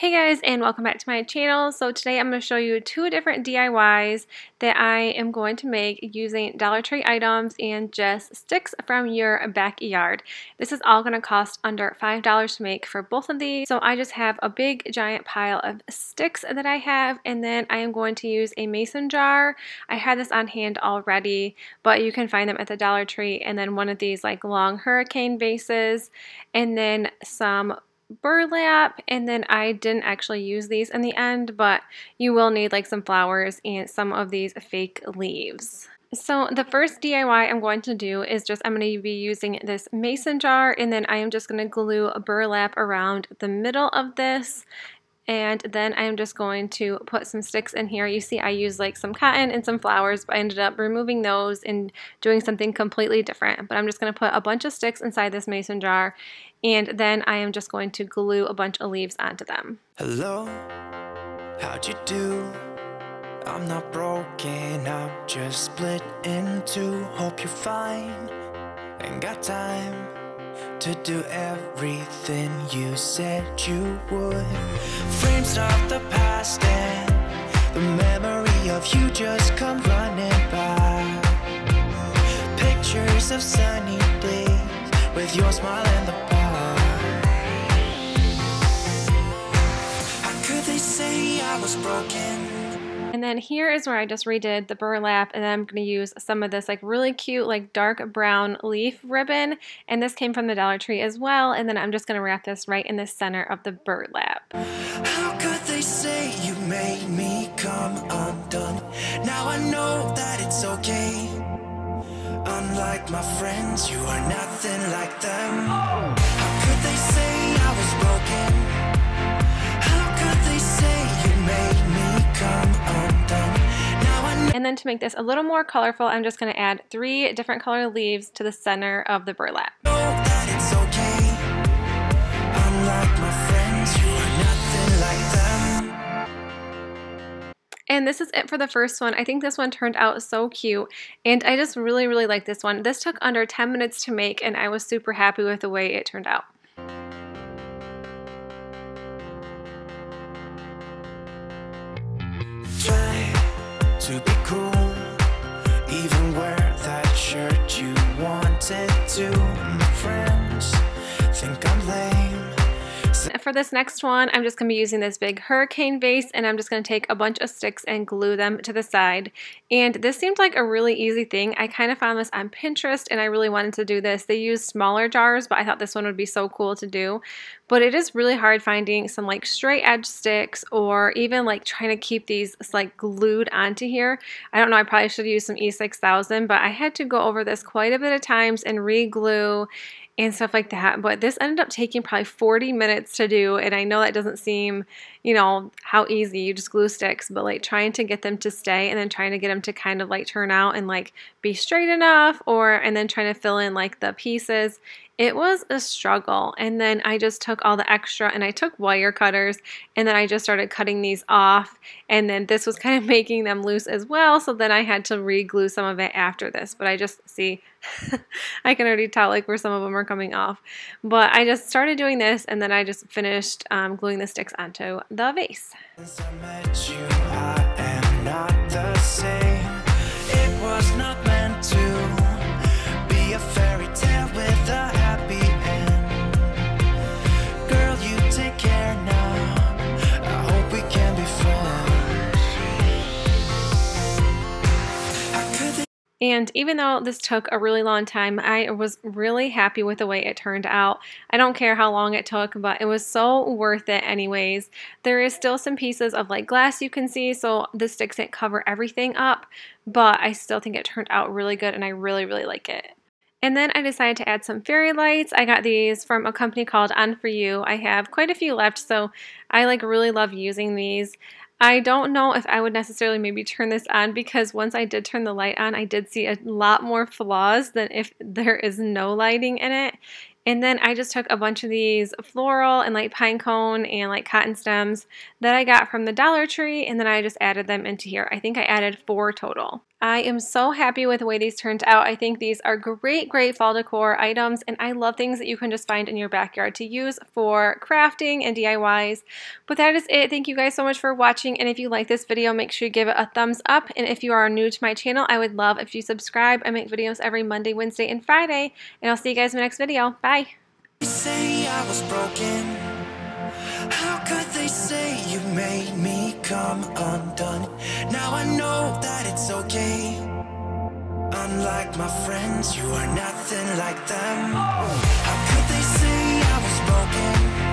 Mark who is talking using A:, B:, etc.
A: Hey guys, and welcome back to my channel. So today I'm going to show you two different DIYs that I am going to make using Dollar Tree items and just sticks from your backyard. This is all going to cost under $5 to make for both of these. So I just have a big giant pile of sticks that I have, and then I am going to use a mason jar. I had this on hand already, but you can find them at the Dollar Tree, and then one of these like long hurricane bases, and then some burlap, and then I didn't actually use these in the end, but you will need like some flowers and some of these fake leaves. So the first DIY I'm going to do is I'm going to be using this mason jar, and then I am just going to glue a burlap around the middle of this. And then I'm just going to put some sticks in here. You see I used like some cotton and some flowers, but I ended up removing those and doing something completely different. But I'm just going to put a bunch of sticks inside this mason jar, and then I am just going to glue a bunch of leaves onto them.
B: Hello, how'd you do? I'm not broken, I'm just split in two. Hope you're fine, ain't got time to do everything you said you would. Frames of the past and the memory of you just come running by. Pictures of sunny days with your smile and the bar. How could they say I was broken?
A: And then here is where I just redid the burlap, and then I'm going to use some of this like really cute like dark brown leaf ribbon, and this came from the Dollar Tree as well, and then I'm just going to wrap this right in the center of the burlap.
B: How could they say you made me come undone? Now I know that it's okay. Unlike my friends, you are nothing like them. How could they say I was broken? How could they say you made me come undone? Now I know.
A: And then to make this a little more colorful, I'm just going to add 3 different color leaves to the center of the burlap.
B: That it's okay. Unlike my friends, you are nothing like them.
A: And this is it for the first one. I think this one turned out so cute, and I just really like this one. This took under 10 minutes to make, and I was super happy with the way it turned out.
B: Try to be cool, even wear that shirt you wanted to. My friends think I'm lame.
A: For this next one, I'm just going to be using this big hurricane vase, and I'm just going to take a bunch of sticks and glue them to the side. And this seemed like a really easy thing. I kind of found this on Pinterest, and I really wanted to do this. They use smaller jars, but I thought this one would be so cool to do. But it is really hard finding some like straight edge sticks, or even like trying to keep these like glued onto here. I don't know, I probably should use some E6000, but I had to go over this quite a bit of times and re-glue and stuff like that. But this ended up taking probably 40 minutes to do, and I know that doesn't seem, you know, how easy, you just glue sticks, but like trying to get them to stay, and then trying to get them to kind of like turn out and like be straight enough, and then trying to fill in like the pieces. It was a struggle. And then I just took all the extra, and I took wire cutters, and then I just started cutting these off, and then this was kind of making them loose as well, so then I had to re-glue some of it after this. But I just see I can already tell like where some of them are coming off. But I just started doing this, and then I just finished gluing the sticks onto the vase.
B: Since I met you, I am not the same. It was not meant to be a fairy tale with a happy end. Girl, you take care now. I hope we can be friends. How could they?
A: And even though this took a really long time, I was really happy with the way it turned out. I don't care how long it took, but it was so worth it anyways. There is still some pieces of like glass you can see, so the sticks didn't cover everything up, but I still think it turned out really good, and I really like it. And then I decided to add some fairy lights. I got these from a company called On For You. I have quite a few left, so I like really love using these. I don't know if I would necessarily maybe turn this on, because once I did turn the light on, I did see a lot more flaws than if there is no lighting in it. And then I just took a bunch of these floral and like pine cone and like cotton stems that I got from the Dollar Tree, and then I just added them into here. I think I added 4 total. I am so happy with the way these turned out. I think these are great fall decor items, and I love things that you can just find in your backyard to use for crafting and DIYs. But that is it. Thank you guys so much for watching, and if you like this video, make sure you give it a thumbs up. And if you are new to my channel, I would love if you subscribe. I make videos every Monday, Wednesday, and Friday, and I'll see you guys in my next video. Bye!
B: They say I was broken. How could they say you made me come undone? Now I know that it's okay. Unlike my friends, you are nothing like them. How could they say I was broken?